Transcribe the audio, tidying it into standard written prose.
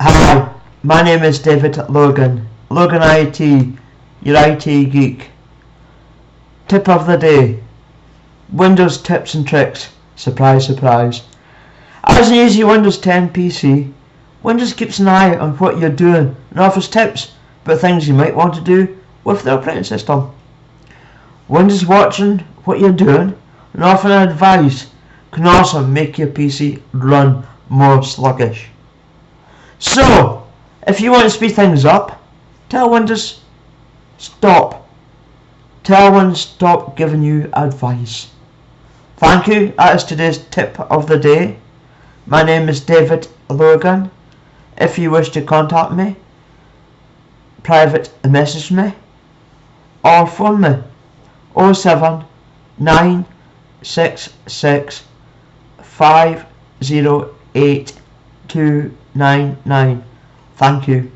Hi, my name is David Logan. Logan IT, your IT geek. Tip of the day. Windows tips and tricks. Surprise, surprise. As an easy Windows 10 PC, Windows keeps an eye on what you're doing and offers tips about things you might want to do with the operating system. Windows watching what you're doing and offering advice can also make your PC run more sluggish. So, if you want to speed things up, tell Windows stop. Tell Windows stop giving you advice. Thank you. That is today's tip of the day. My name is David Logan. If you wish to contact me, private message me or phone me 07966 508 299. Thank you.